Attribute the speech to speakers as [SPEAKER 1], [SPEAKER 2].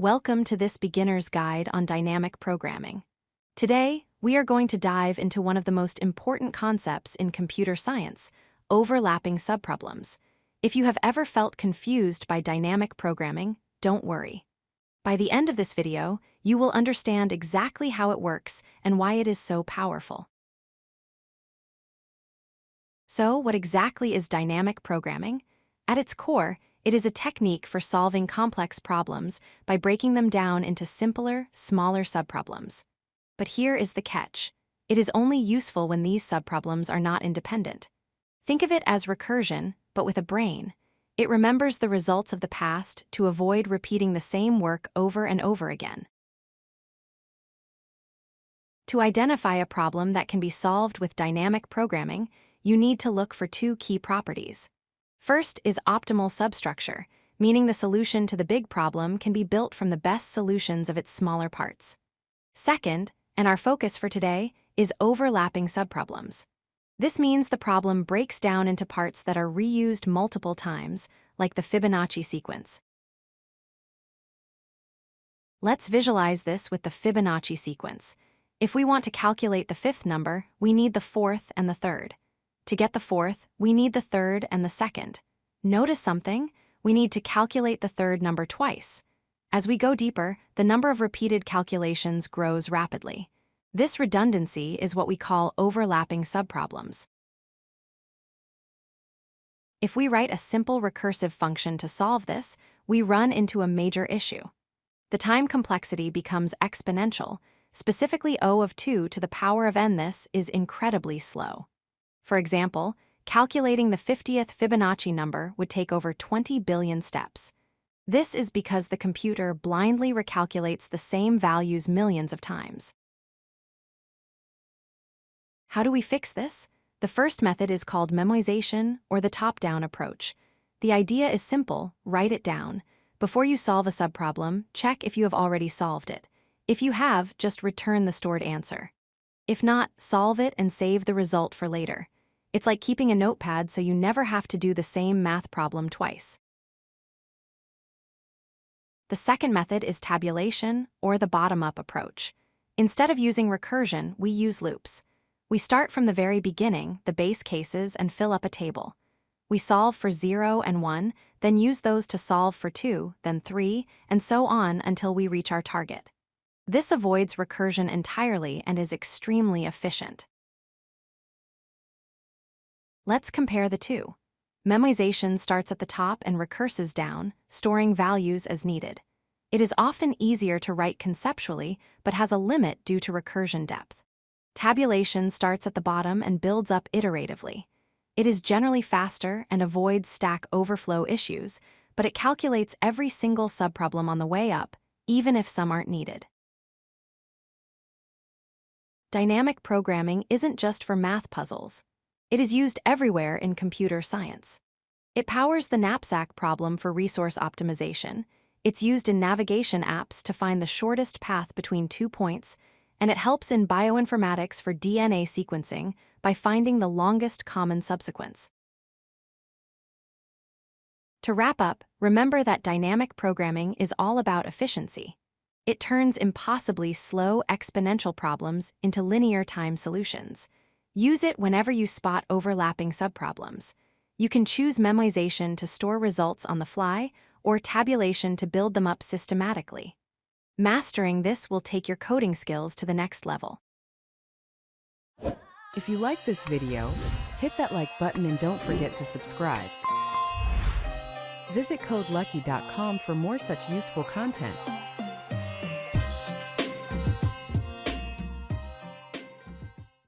[SPEAKER 1] Welcome to this beginner's guide on dynamic programming. Today, we are going to dive into one of the most important concepts in computer science, overlapping subproblems. If you have ever felt confused by dynamic programming, don't worry. By the end of this video, you will understand exactly how it works and why it is so powerful. So, what exactly is dynamic programming? At its core, it is a technique for solving complex problems by breaking them down into simpler, smaller subproblems. But here is the catch. It is only useful when these subproblems are not independent. Think of it as recursion, but with a brain. It remembers the results of the past to avoid repeating the same work over and over again. To identify a problem that can be solved with dynamic programming, you need to look for two key properties. First is optimal substructure, meaning the solution to the big problem can be built from the best solutions of its smaller parts. Second, and our focus for today, is overlapping subproblems. This means the problem breaks down into parts that are reused multiple times, like the Fibonacci sequence. Let's visualize this with the Fibonacci sequence. If we want to calculate the fifth number, we need the fourth and the third. To get the fourth, we need the third and the second. Notice something? We need to calculate the third number twice. As we go deeper, the number of repeated calculations grows rapidly. This redundancy is what we call overlapping subproblems. If we write a simple recursive function to solve this, we run into a major issue. The time complexity becomes exponential. Specifically, O of 2 to the power of n. This is incredibly slow. For example, calculating the 50th Fibonacci number would take over 20 billion steps. This is because the computer blindly recalculates the same values millions of times. How do we fix this? The first method is called memoization, or the top-down approach. The idea is simple: write it down. Before you solve a subproblem, check if you have already solved it. If you have, just return the stored answer. If not, solve it and save the result for later. It's like keeping a notepad so you never have to do the same math problem twice. The second method is tabulation, or the bottom-up approach. Instead of using recursion, we use loops. We start from the very beginning, the base cases, and fill up a table. We solve for 0 and 1, then use those to solve for 2, then 3, and so on until we reach our target. This avoids recursion entirely and is extremely efficient. Let's compare the two. Memoization starts at the top and recurses down, storing values as needed. It is often easier to write conceptually, but has a limit due to recursion depth. Tabulation starts at the bottom and builds up iteratively. It is generally faster and avoids stack overflow issues, but it calculates every single subproblem on the way up, even if some aren't needed. Dynamic programming isn't just for math puzzles. It is used everywhere in computer science. It powers the knapsack problem for resource optimization. It's used in navigation apps to find the shortest path between 2 points, and it helps in bioinformatics for DNA sequencing by finding the longest common subsequence. To wrap up, remember that dynamic programming is all about efficiency. It turns impossibly slow exponential problems into linear time solutions. Use it whenever you spot overlapping subproblems. You can choose memoization to store results on the fly or tabulation to build them up systematically. Mastering this will take your coding skills to the next level.
[SPEAKER 2] If you like this video, hit that like button and don't forget to subscribe. Visit codelucky.com for more such useful content.